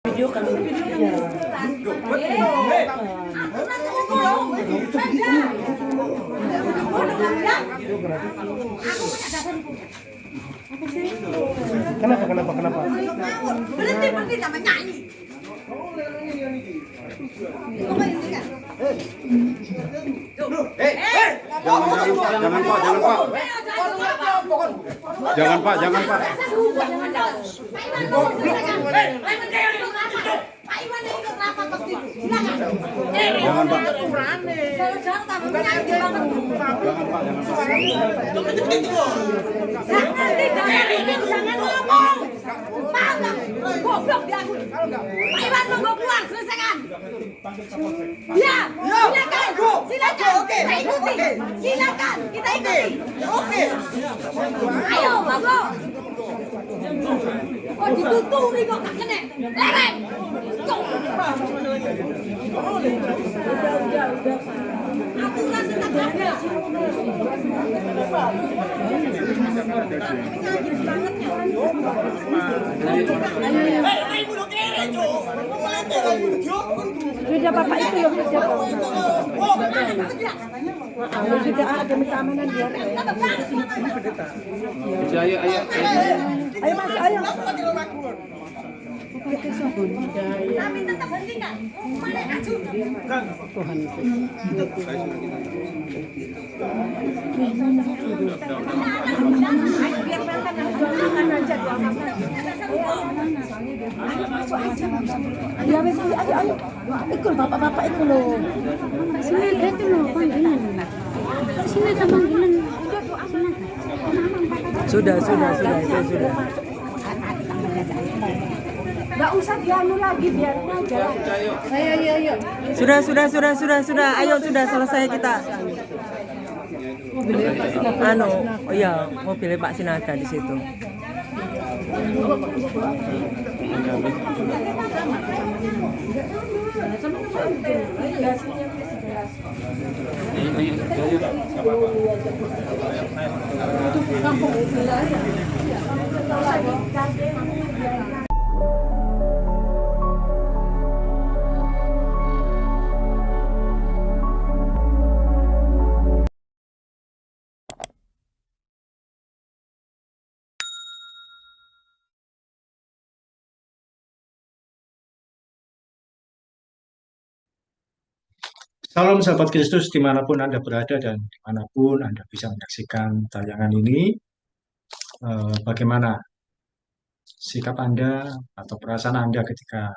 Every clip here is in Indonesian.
Video kan ya. Kenapa? Berhenti sama nyanyi. Jangan Pak. Jangan Pak. Jangan ngomong. Goblok dia aku. Pak Iwan mau keluar, selesaikan. Ya, silakan. Oke. Kita ikuti. Silakan, kita ikuti. Oke. Ayo, bago. Oh, dituturi kok gak kena. Lereng. Aturan tetap ada. Sudah bapak itu yang sudah. Sudah ada keamanan dia. Ayo. Ayo masuk ayo. Kami tetap hentikan. Mana aju? Tuhan Yesus. Biar makan aja dia. Ya wes ayo. Ikut bapak-bapak itu loh. Sini itu loh panggilan. Sini ada panggilan. Sudah itu sudah. Enggak usah dianu lagi biarin aja. Ayo. Sudah. Ayo sudah selesai kita. Iya, mobilnya Pak Sinada di situ. Salam sahabat Kristus dimanapun Anda berada dan dimanapun Anda bisa menyaksikan tayangan ini, bagaimana sikap Anda atau perasaan Anda ketika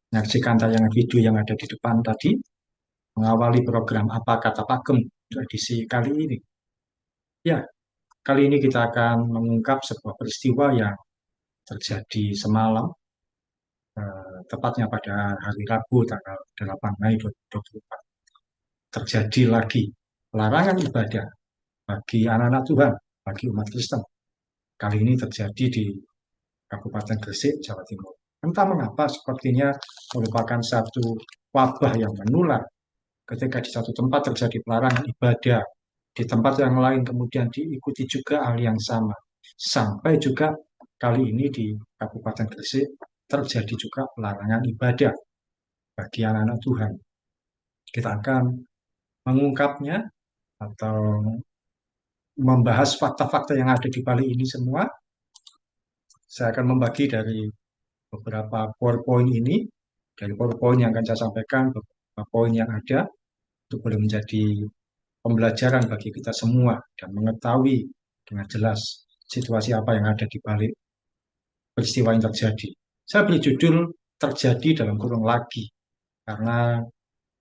menyaksikan tayangan video yang ada di depan tadi, mengawali program Apa Kata Pakem untuk edisi kali ini. Ya, kali ini kita akan mengungkap sebuah peristiwa yang terjadi semalam, tepatnya pada hari Rabu tanggal 8 Mei 2024. Terjadi lagi larangan ibadah bagi anak-anak Tuhan, bagi umat Kristen. Kali ini terjadi di Kabupaten Gresik, Jawa Timur. Entah mengapa sepertinya merupakan satu wabah yang menular. Ketika di satu tempat terjadi pelarangan ibadah, di tempat yang lain kemudian diikuti juga hal yang sama. Sampai juga kali ini di Kabupaten Gresik terjadi juga pelarangan ibadah bagi anak-anak Tuhan. Kita akan mengungkapnya atau membahas fakta-fakta yang ada di balik ini semua. Saya akan membagi dari beberapa PowerPoint ini, dari PowerPoint yang akan saya sampaikan, beberapa poin yang ada, itu boleh menjadi pembelajaran bagi kita semua dan mengetahui dengan jelas situasi apa yang ada di balik peristiwa yang terjadi. Saya beri judul terjadi dalam kurung lagi, karena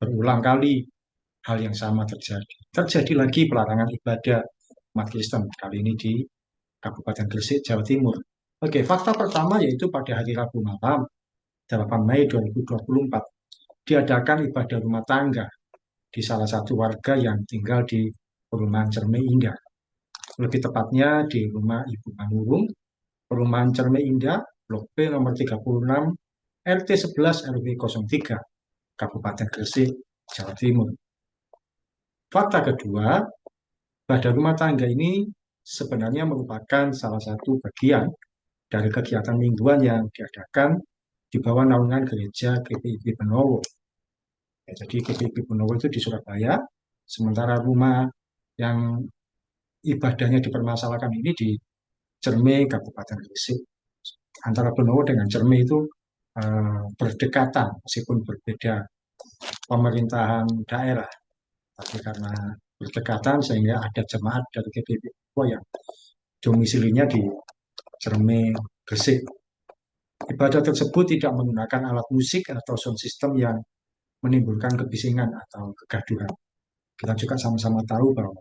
berulang kali hal yang sama terjadi. Terjadi lagi pelarangan ibadah umat Kristen, kali ini di Kabupaten Gresik, Jawa Timur. Oke, fakta pertama yaitu pada hari Rabu malam, 8 Mei 2024, diadakan ibadah rumah tangga di salah satu warga yang tinggal di Perumahan Cermai Indah. Lebih tepatnya di rumah Ibu Manurung, Perumahan Cermai Indah, Blok B nomor 36, RT 11 RW 03, Kabupaten Gresik, Jawa Timur. Fakta kedua, ibadah rumah tangga ini sebenarnya merupakan salah satu bagian dari kegiatan mingguan yang diadakan di bawah naungan gereja GPIB Benowo. Ya, jadi GPIB Benowo itu di Surabaya, sementara rumah yang ibadahnya dipermasalahkan ini di Cerme, Kabupaten Gresik. Antara Benowo dengan Cerme itu berdekatan, meskipun berbeda pemerintahan daerah. Tapi karena berdekatan sehingga ada jemaat dari GPIB Benowo yang domisilinya di Cerme, Gresik. Ibadah tersebut tidak menggunakan alat musik atau sound system yang menimbulkan kebisingan atau kegaduhan. Kita juga sama-sama tahu bahwa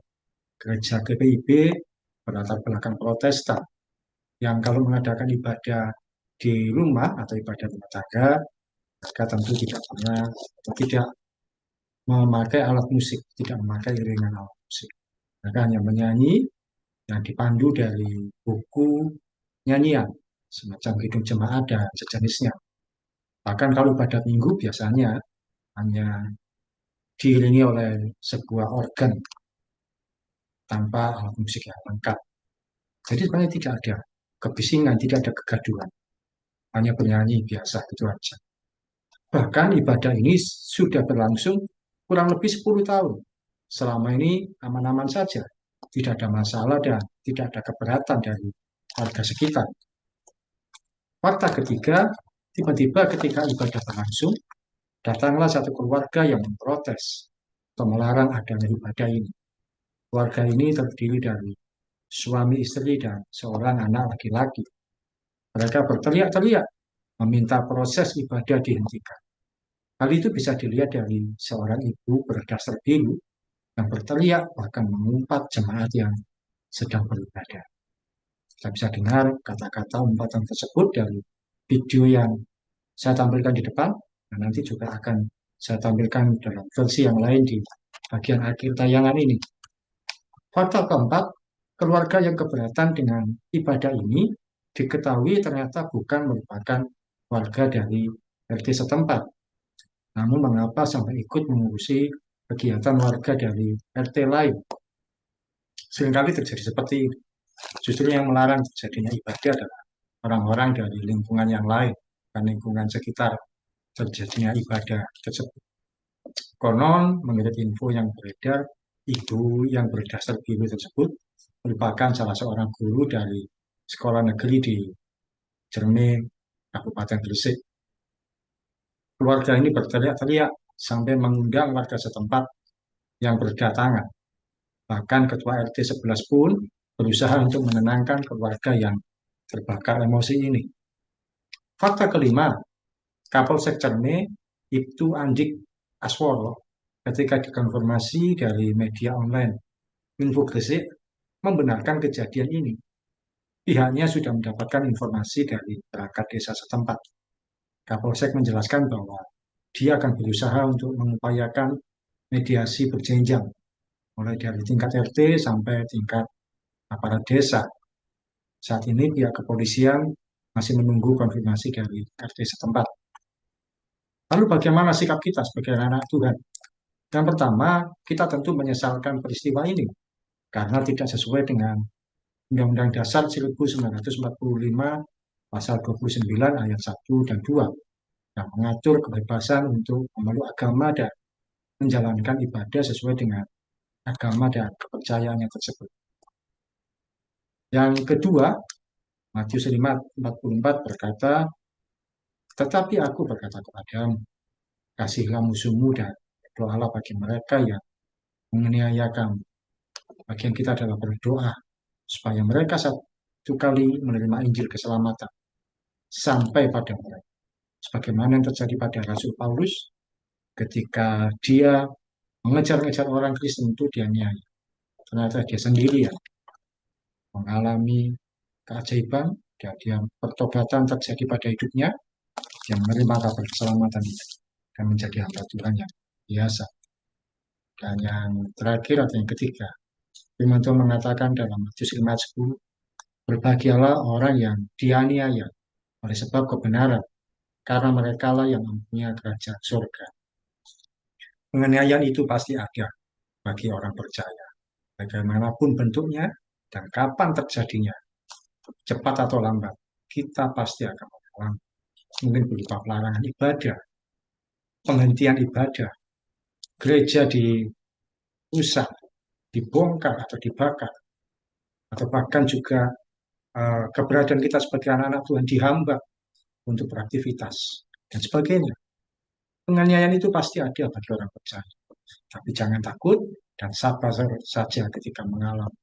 gereja GPIB berlatar belakang Protestan yang kalau mengadakan ibadah di rumah atau ibadah rumah tangga, mereka tentu tidak pernah atau tidak memakai alat musik, tidak memakai iringan alat musik. Mereka hanya menyanyi yang dipandu dari buku nyanyian, semacam Kidung Jemaat dan sejenisnya. Bahkan kalau ibadat minggu biasanya hanya diiringi oleh sebuah organ tanpa alat musik yang lengkap. Jadi sebenarnya tidak ada kebisingan, tidak ada kegaduhan. Hanya bernyanyi biasa, itu aja. Bahkan ibadah ini sudah berlangsung kurang lebih 10 tahun. Selama ini aman-aman saja. Tidak ada masalah dan tidak ada keberatan dari warga sekitar. Fakta ketiga, tiba-tiba ketika ibadah berlangsung, datanglah satu keluarga yang memprotes atau melarang adanya ibadah ini. Keluarga ini terdiri dari suami istri dan seorang anak laki-laki. Mereka berteriak-teriak meminta proses ibadah dihentikan. Hal itu bisa dilihat dari seorang ibu berdasar biru yang berteriak bahkan mengumpat jemaat yang sedang beribadah. Kita bisa dengar kata-kata umpatan tersebut dari video yang saya tampilkan di depan, dan nanti juga akan saya tampilkan dalam versi yang lain di bagian akhir tayangan ini. Fakta keempat, keluarga yang keberatan dengan ibadah ini diketahui ternyata bukan merupakan warga dari RT setempat. Namun mengapa sampai ikut mengurusi kegiatan warga dari RT lain? Seringkali terjadi seperti ini. Justru yang melarang terjadinya ibadah adalah orang-orang dari lingkungan yang lain, dan lingkungan sekitar terjadinya ibadah tersebut. Konon, menurut info yang beredar, ibu yang berdasar biru tersebut merupakan salah seorang guru dari sekolah negeri di Cerme, Kabupaten Gresik. Keluarga ini berteriak-teriak sampai mengundang warga setempat yang berdatangan. Bahkan ketua RT 11 pun berusaha untuk menenangkan keluarga yang terbakar emosi ini. Fakta kelima, Kapolsek Cerme Ibtu Andik Asworo ketika dikonfirmasi dari media online Info Gresik membenarkan kejadian ini. Pihaknya sudah mendapatkan informasi dari perangkat desa setempat. Kapolsek menjelaskan bahwa dia akan berusaha untuk mengupayakan mediasi berjenjang, mulai dari tingkat RT sampai tingkat aparat desa. Saat ini pihak kepolisian masih menunggu konfirmasi dari RT setempat. Lalu bagaimana sikap kita sebagai anak Tuhan? Yang pertama, kita tentu menyesalkan peristiwa ini karena tidak sesuai dengan Undang-Undang Dasar 1945 Pasal 29 ayat 1 dan 2 yang mengatur kebebasan untuk memeluk agama dan menjalankan ibadah sesuai dengan agama dan kepercayaannya tersebut. Yang kedua, Matius 5:44 berkata, "Tetapi aku berkata kepadamu, kasihilah musuhmu dan berdoalah bagi mereka yang menganiaya kamu." Bagian kita adalah berdoa supaya mereka satu kali menerima Injil keselamatan sampai pada mereka. Sebagaimana yang terjadi pada Rasul Paulus ketika dia mengejar-ngejar orang Kristen itu dianiaya. Ternyata dia sendiri ya mengalami keajaiban dan dia pertobatan terjadi pada hidupnya, yang menerima kabar keselamatan itu dan menjadi hamba Tuhan yang biasa. Dan yang terakhir atau yang ketiga, firman Tuhan mengatakan dalam Matius 5:10, "Berbahagialah orang yang dianiaya oleh sebab kebenaran, karena merekalah yang mempunyai kerajaan surga." Penganiayaan itu pasti ada bagi orang percaya, bagaimanapun bentuknya dan kapan terjadinya, cepat atau lambat, kita pasti akan mengalami. mungkin berupa pelarangan ibadah, penghentian ibadah, gereja dirusak, dibongkar atau dibakar, atau bahkan juga keberadaan kita sebagai anak-anak Tuhan dihambat untuk beraktivitas dan sebagainya. Penganiayaan itu pasti ada bagi orang percaya. Tapi jangan takut dan sabar saja ketika mengalami.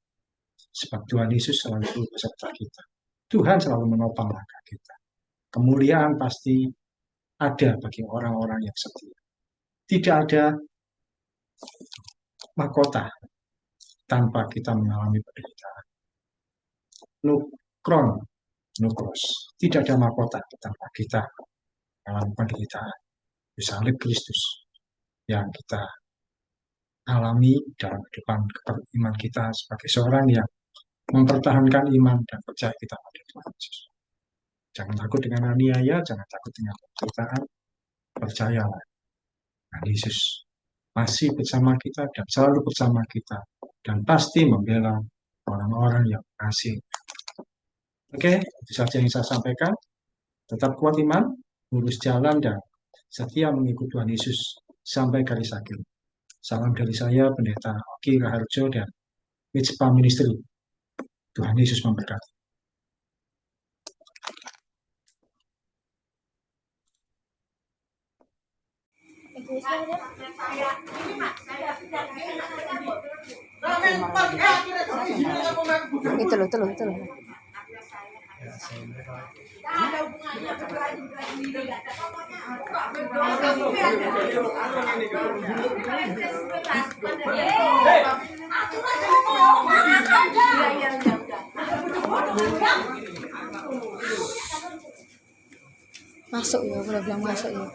Sebab Tuhan Yesus selalu beserta kita. Tuhan selalu menopang langkah kita. Kemuliaan pasti ada bagi orang-orang yang setia. Tidak ada mahkota tanpa kita mengalami penderitaan. No crown, no cross. Tidak ada mahkota tanpa kita mengalami penderitaan. Salib Kristus yang kita alami dalam kehidupan iman kita sebagai seorang yang mempertahankan iman dan percaya kita pada Tuhan Yesus. Jangan takut dengan aniaya, jangan takut dengan penderitaan, percayalah. Tuhan Yesus masih bersama kita dan selalu bersama kita dan pasti membela orang-orang yang kasih. Oke, itu saja yang saya sampaikan. Tetap kuat iman, lurus jalan dan setia mengikut Tuhan Yesus sampai garis akhir. Salam dari saya, Pendeta Oki Raharjo dan Mitspa Ministry. Tuhan Yesus memberkati. Itu loh. Masuk ya, udah bilang masuk ya.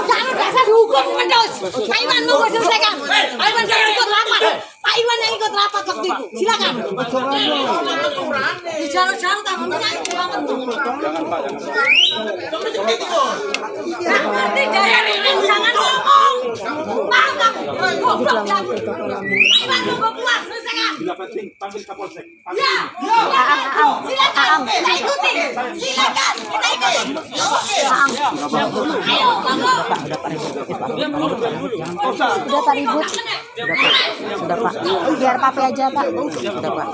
Jangan dihukum terus. Pak Iwan mau selesaikan. Pak Iwan jangan ikut rapat. Pak Iwan yang ikut rapat waktu itu. Silakan. Jangan tangannya jangan ngomong. Mantap. Goblok ya. Pak Iwan mau keluar selesaikan. Bila penting panggil Kapolsek. Ya. Silakan. Kita ikuti. Silakan. Kita ikuti. Ayo, Udah Pak ribut. Sudah Pak. Biar Papi aja Pak. Sudah Pak.